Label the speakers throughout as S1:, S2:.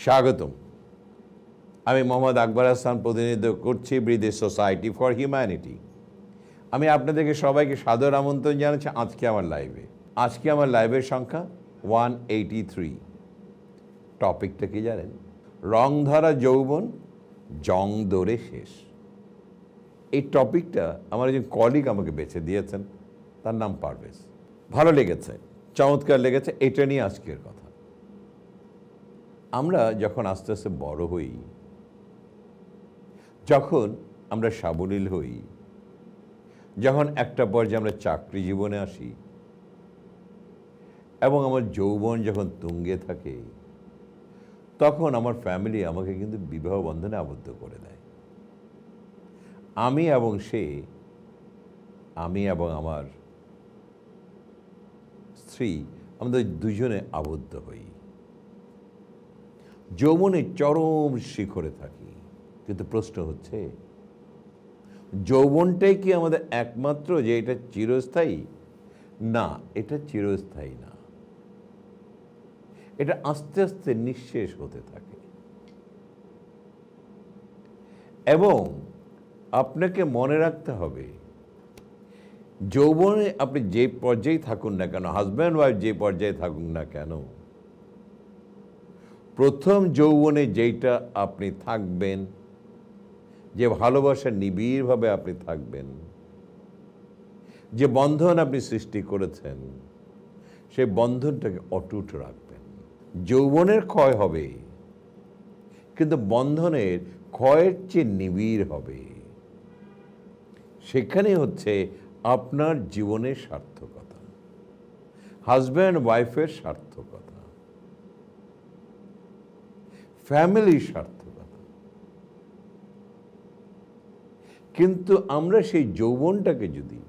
S1: স্বাগতম। আমি মোহাম্মদ আকবর হাসান, প্রতিনিধিত্ব করছি ব্রিটিশ সোসাইটি ফর হিউম্যানিটি। আমি আপনাদেরকে সবাইকে সাদর আমন্ত্রণ জানাচ্ছি আজকে আমার লাইভে। আজকে আমার লাইভের সংখ্যা 183। টপিকটা কি জানেন? রংধরা যৌবন, জং দরে শেষ। এই টপিকটা আমার একজন কলিগ আমাকে বেছে দিয়েছেন, তার নাম পারভেজ। ভালো লেগেছে, চমৎকার লেগেছে। এটা নিয়ে আজকের কথা। আমরা যখন আস্তে আস্তে বড় হই, যখন আমরা সাবলীল হই, যখন একটা পর্যায়ে আমরা চাকরি জীবনে আসি এবং আমার যৌবন যখন তুঙ্গে থাকে, তখন আমার ফ্যামিলি আমাকে কিন্তু বিবাহ বন্ধনে আবদ্ধ করে দেয়। আমি এবং আমার স্ত্রী, আমাদের দুজনে আবদ্ধ হই, যৌবনের চরম শিখরে থাকি। কিন্তু প্রশ্ন হচ্ছে, যৌবনটাই কি আমাদের একমাত্র যে এটা চিরস্থায়ী? না, এটা চিরস্থায়ী না। এটা আস্তে আস্তে নিঃশেষ হতে থাকে। এবং আপনাকে মনে রাখতে হবে, যৌবনে আপনি যে পর্যায়ে থাকুন না কেন, হাজব্যান্ড ওয়াইফ যে পর্যায়ে থাকুন না কেন, প্রথম যৌবনে যেইটা আপনি থাকবেন, যে ভালোবাসা নিবিড়ভাবে আপনি থাকবেন, যে বন্ধন আপনি সৃষ্টি করেছেন, সেই বন্ধনটাকে অটুট রাখবেন। যৌবনের ক্ষয় হবে, কিন্তু বন্ধনের ক্ষয়ের চেয়ে নিবিড় হবে। সেখানে হচ্ছে আপনার জীবনের সার্থকতা, হাজব্যান্ড ওয়াইফের সার্থকতা, ফ্যামিলির সার্থকতা। কিন্তু আমরা সেই যৌবনটাকে যদি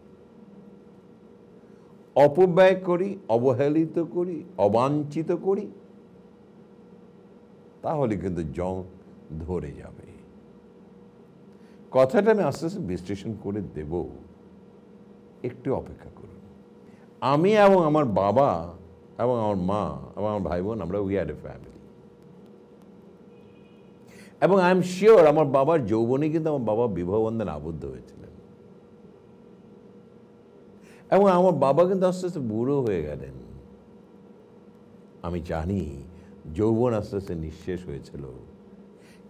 S1: অপব্যয় করি, অবহেলিত করি, অবাঞ্ছিত করি, তাহলে কিন্তু জং ধরে যাবে। কথাটা আমি আস্তে আস্তে বিশ্লেষণ করে দেব, একটু অপেক্ষা করুন। আমি এবং আমার বাবা এবং আমার মা এবং আমার ভাই বোন, আমরা উই আর এ ফ্যামিলি। এবং আই এম শিওর আমার বাবার যৌবনে কিন্তু আমার বাবা বিবাহ বন্ধনে আবদ্ধ হয়েছিলেন। এবং আমার বাবা কিন্তু আস্তে আস্তে বুড়ো হয়ে গেলেন। আমি জানি যৌবন আস্তে আস্তে নিঃশেষ হয়েছিল,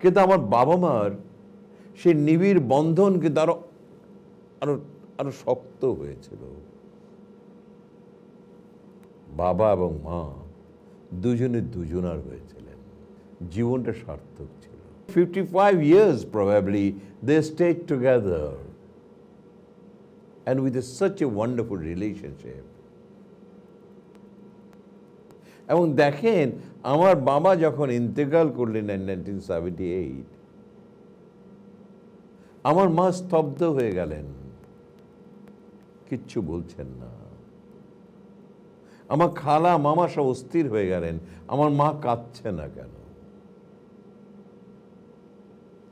S1: কিন্তু আমার বাবা মার সেই নিবিড় বন্ধন কিন্তু আরো আরো আরো শক্ত হয়েছিল। বাবা এবং মা দুজনে দুজনার হয়েছিলেন। জীবনটা সার্থক ছিল। 55 years probably they stayed together and with such a wonderful relationship. এবং দেখেন, আমার বাবা যখন ইন্তেকাল করলেন 1978, আমার মা স্তব্ধ হয়ে গেলেন, কিচ্ছু বলছেন না। আমার খালা মামা সব অস্থির হয়ে গেলেন, আমার মা কাঁদছে না কেন?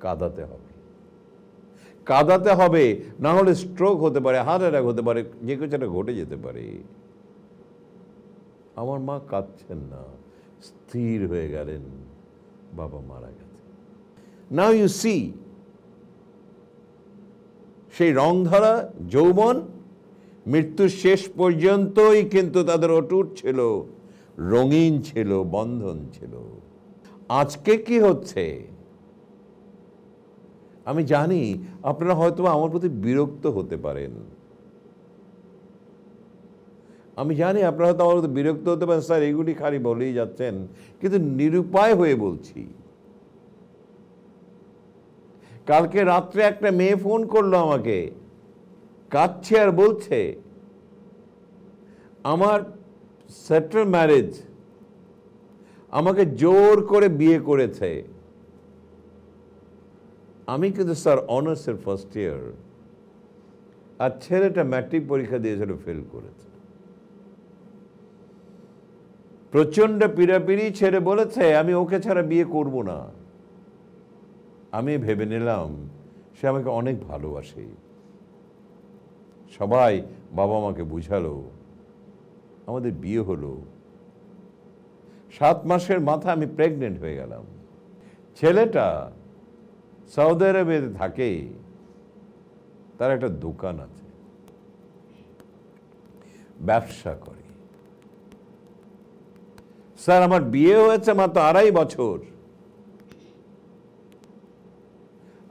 S1: কাঁদাতে হবে, কাঁদাতে হবে, না হলে স্ট্রোক হতে পারে, হার্ট অ্যাটাক হতে পারে, যে কিছু একটা ঘটে যেতে পারে। আমার মা কাঁদছেন না, স্থির হয়ে গেলেন, বাবা মারা গেছে। নাও ইউ সি, সেই রংধরা যৌবন মৃত্যুর শেষ পর্যন্তই কিন্তু তাদের অটুট ছিল, রঙিন ছিল, বন্ধন ছিল। আজকে কি হচ্ছে? আমি জানি আপনারা হয়তো আমার প্রতি বিরক্ত হতে পারেন। আমি জানি আপনারা হয়তো আমার প্রতি বিরক্ত হতে পারেন, স্যার এগুলি খালি বলেই যাচ্ছেন, কিন্তু নিরুপায় হয়ে বলছি। কালকে রাত্রে একটা মেয়ে ফোন করলো আমাকে, কাঁদছে আর বলছে আমার সেটেল ম্যারেজ, আমাকে জোর করে বিয়ে করেছে। আমি কিন্তু স্যার অনার্সের ফার্স্ট ইয়ার, আর ছেলেটা ম্যাট্রিক পরীক্ষা দিয়েছিল, ফেল করেছে। প্রচন্ড পিড়াপিড়ি, ছেড়ে বলেছে আমি ওকে ছাড়া বিয়ে করব না। আমি ভেবে নিলাম সে আমাকে অনেক ভালোবাসে। সবাই বাবা মাকে বুঝালো, আমাদের বিয়ে হলো। 7 মাসের মাথা আমি প্রেগনেন্ট হয়ে গেলাম। ছেলেটা সৌদি আরবে থাকে, তার একটা দোকান আছে, ব্যবসা করে। স্যার আমার বিয়ে হয়েছে মাত্র 2.5 বছর,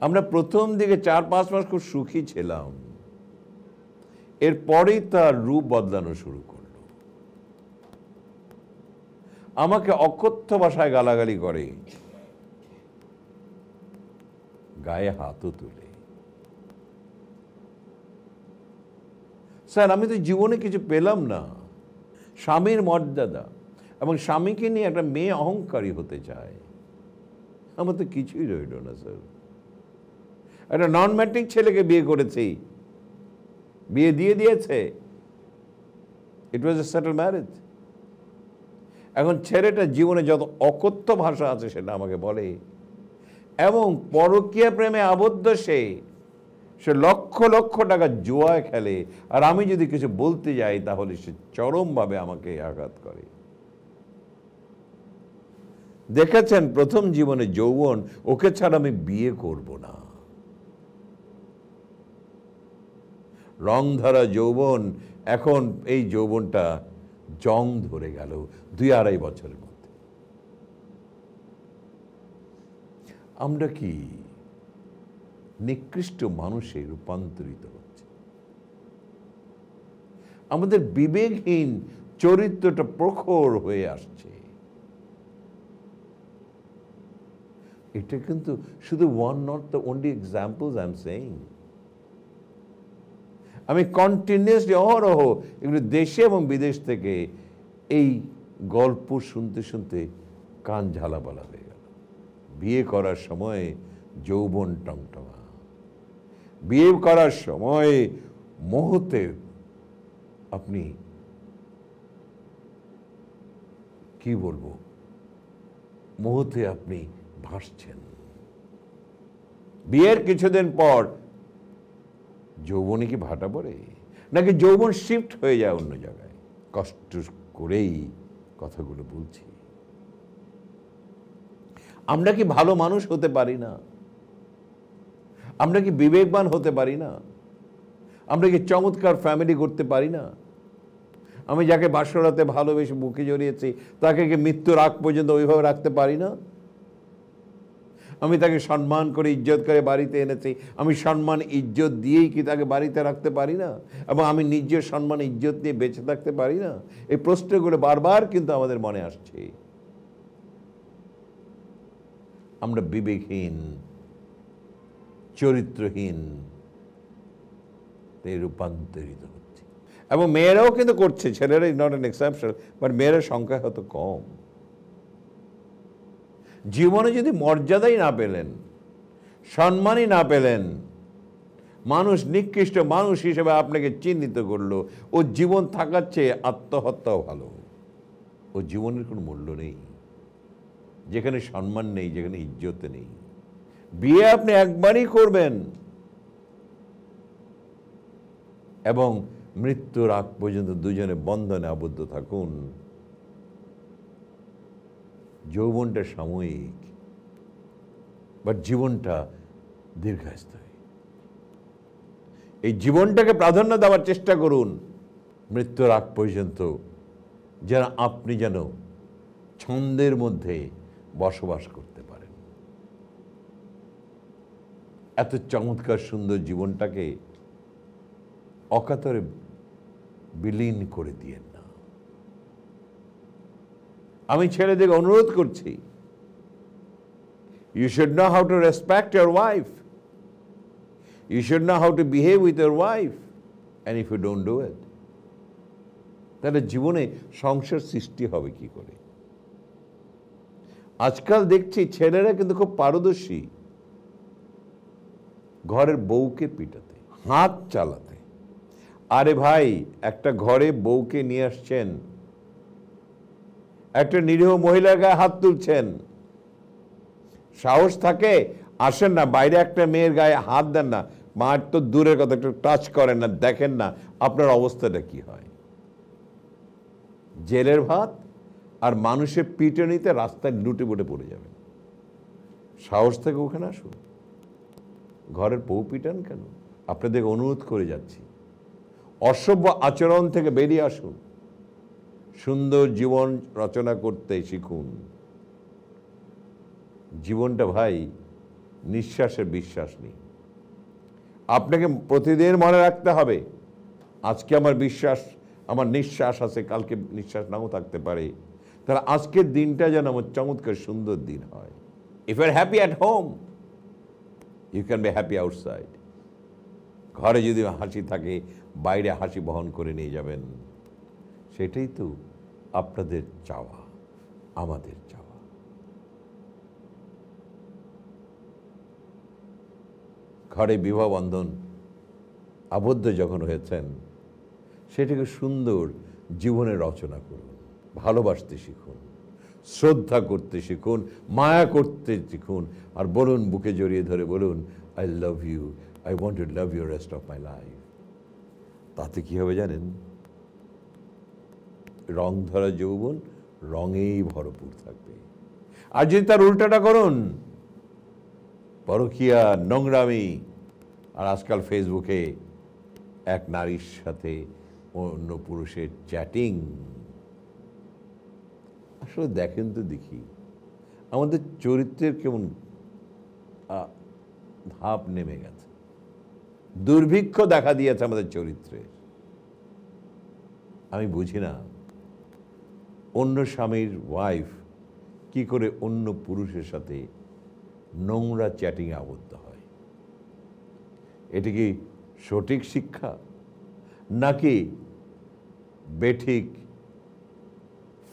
S1: আমরা প্রথম দিকে 4-5 মাস খুব সুখী ছিলাম, এরপরেই তার রূপ বদলানো শুরু করলো। আমাকে অকথ্য ভাষায় গালাগালি করে, গায়ে হাতও তুলে। স্যার আমি তো জীবনে কিছু পেলাম না। স্বামীর মর্যাদা এবং স্বামীকে নিয়ে একটা মেয়ে অহংকারী হতে চায়, আমার তো কিছুই রইল না স্যার। একটা নন ম্যাট্রিক ছেলেকে বিয়ে করেছি, বিয়ে দিয়ে দিয়েছে, ইট ওয়াজ এ সেটেল ম্যারেজ। এখন ছেলেটা জীবনে যত অকথ্য ভাষা আছে সেটা আমাকে বলে, এবং পরকীয়া প্রেমে আবদ্ধ সে লক্ষ লক্ষ টাকা জুয়ায় খেলে, আর আমি যদি কিছু বলতে যাই তাহলে সে চরমভাবে আমাকে আঘাত করে। দেখেছেন প্রথম জীবনে যৌবন, ওকে ছাড়া আমি বিয়ে করব না। রং ধরা যৌবন, এখন এই যৌবনটা জং ধরে গেল 2-2.5 বছরের মধ্যে। আমরা কি নিকৃষ্ট মানুষে রূপান্তরিত হচ্ছে? আমাদের বিবেকহীন চরিত্রটা প্রখর হয়ে আসছে। এটা কিন্তু শুধু not the only examples I'm saying. আমি কন্টিনিউয়াসলি অহরহ এগুলো দেশে এবং বিদেশ থেকে এই গল্প শুনতে শুনতে কান ঝালাপালা হয়ে গেল। বিয়ে করার সময় যৌবন টংটঙা, বিয়ে করার সময় মুহূর্তে আপনি কি বলবো, মুহূর্তে আপনি ভাসছেন। বিয়ের কিছুদিন পর যৌবনে কি ভাটা পড়ে, নাকি যৌবন শিফট হয়ে যায় অন্য জায়গায়? কষ্ট করেই কথাগুলো বলছি। আমরা কি ভালো মানুষ হতে পারি না? আমরা কি বিবেকবান হতে পারি না? আমরা কি চমৎকার ফ্যামিলি করতে পারি না? আমি যাকে বাসরাতে ভালোবেসে বুকে জড়িয়েছি তাকে কি মৃত্যুর আগ পর্যন্ত ওইভাবে রাখতে পারি না? আমি তাকে সম্মান করে ইজ্জত করে বাড়িতে এনেছি, আমি সম্মান ইজ্জত দিয়েই কি তাকে বাড়িতে রাখতে পারি না? এবং আমি নিজের সম্মান ইজ্জত নিয়ে বেঁচে থাকতে পারি না? এই প্রশ্নগুলো বারবার কিন্তু আমাদের মনে আসছে। আমরা বিবেকহীন, চরিত্রহীন রূপান্তরিত হচ্ছে, এবং মেয়েরাও কিন্তু করছে। ছেলেরা is not an exception, but মেয়েরা সংখ্যা হয়তো কম। জীবনে যদি মর্যাদাই না পেলেন, সম্মানই না পেলেন, মানুষ নিকৃষ্ট মানুষ হিসেবে আপনাকে চিহ্নিত করলো, ও জীবন থাকার চেয়ে আত্মহত্যাও ভালো। ও জীবনের কোনো মূল্য নেই, যেখানে সম্মান নেই, যেখানে ইজ্জত নেই। বিয়ে আপনি একবারই করবেন, এবং মৃত্যুর আগ পর্যন্ত দুজনে বন্ধনে আবদ্ধ থাকুন। যৌবনটা সাময়িক, বাট জীবনটা দীর্ঘস্থায়ী। এই জীবনটাকে প্রাধান্য দেওয়ার চেষ্টা করুন মৃত্যুর আগ পর্যন্ত, যেন আপনি যেন ছন্দের মধ্যে বসবাস করতে পারেন। এত চমৎকার সুন্দর জীবনটাকে অকাতরে বিলীন করে দিয়েন না। আমি ছেলেদেরকে অনুরোধ করছি, you should know how to respect your wife, you should know how to behave with your wife, and if you don't do it, তাহলে জীবনে সংসার সৃষ্টি হবে কি করে? আজকাল দেখছি ছেলেরা কিন্তু খুব পারদর্শী ঘরের বউকে পিটাতে, হাত চালাতে। আরে ভাই, একটা ঘরে বউকে নিয়ে আসছেন, একটা নিরীহ মহিলার গায়ে হাত তুলছেন, সাহস থাকে আসেন না, বাইরে একটা মেয়ের গায়ে হাত দেন না, মার তো দূরের কথা, একটু টাচ করেন না, দেখেন না আপনার অবস্থাটা কি হয়। জেলের ভাত আর মানুষের পিটুনিতে রাস্তায় লুটে পুটে পড়ে যাবেন। সাহস থেকে ওখানে আসুন, ঘরের পৌ পিটান কেন? আপনাদের অনুরোধ করে যাচ্ছি, অসভ্য আচরণ থেকে বেরিয়ে আসুন, সুন্দর জীবন রচনা করতে শিখুন। জীবনটা ভাই নিঃশ্বাসের বিশ্বাস নেই। আপনাকে প্রতিদিন মনে রাখতে হবে, আজকে আমার বিশ্বাস, আমার নিঃশ্বাস আছে, কালকে নিঃশ্বাস নাও থাকতে পারে, তাহলে আজকের দিনটা যেন আমার চমৎকার সুন্দর দিন হয়। If you are happy at home, you can be happy outside. ঘরে যদি হাসি থাকে, বাইরে হাসি বহন করে নিয়ে যাবেন। সেটাই তো আপনাদের চাওয়া, আমাদের চাওয়া। ঘরে বিবাহ বন্ধন আবদ্ধ যখন হয়েছেন, সেটাকে সুন্দর জীবনে রচনা করুন, ভালোবাসতে শিখুন, শ্রদ্ধা করতে শিখুন, মায়া করতে শিখুন, আর বলুন, বুকে জড়িয়ে ধরে বলুন, I love you, I want to love you rest of my life. তাতে কি হবে জানেন? রং ধরা যৌবন রঙেই ভরপুর থাকবে। আর যদি তার উল্টাটা করুন, পরকীয়া, নোংরামি, আর আজকাল ফেসবুকে এক নারীর সাথে অন্য পুরুষের চ্যাটিং, আসলে দেখেন তো দেখি আমাদের চরিত্রের কেমন ভাব নেমে গেছে, দুর্ভিক্ষ দেখা দিয়েছে আমাদের চরিত্রে। আমি বুঝি না অন্য স্বামীর ওয়াইফ কি করে অন্য পুরুষের সাথে নোংরা চ্যাটিংয়ে আবদ্ধ হয়। এটি কি সঠিক শিক্ষা, নাকি বেঠিক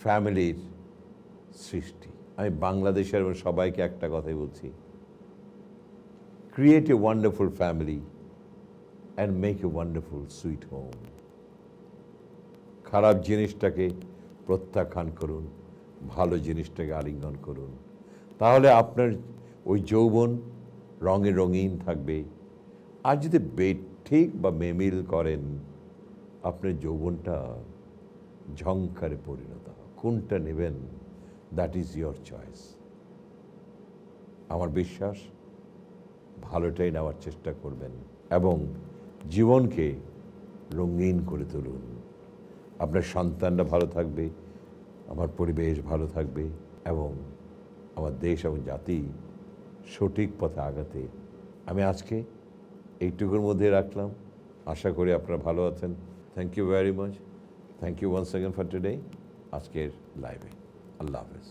S1: ফ্যামিলির সৃষ্টি? আমি বাংলাদেশের সবাইকে একটা কথাই বলছি, create a wonderful family and make a wonderful sweet home. খারাপ জিনিসটাকে প্রত্যাখ্যান করুন, ভালো জিনিসটাকে আলিঙ্গন করুন, তাহলে আপনার ওই যৌবন রঙে রঙিন থাকবে। আর যদি বেঠিক বা মেমিল করেন, আপনার যৌবনটা ঝংকারে পরিণত হয়। কোনটা নেবেন, দ্যাট ইজ ইয়োর চয়েস। আমার বিশ্বাস ভালোটাই নেওয়ার চেষ্টা করবেন এবং জীবনকে রঙিন করে তুলুন। আপনার সন্তানরা ভালো থাকবে, আমার পরিবেশ ভালো থাকবে, এবং আমার দেশ এবং জাতি সঠিক পথে আগাতে আমি আজকে এইটুকুর মধ্যে রাখলাম। আশা করি আপনারা ভালো আছেন। Thank you very much. Thank you once again for today, আজকের লাইভে। আল্লাহ হাফেজ।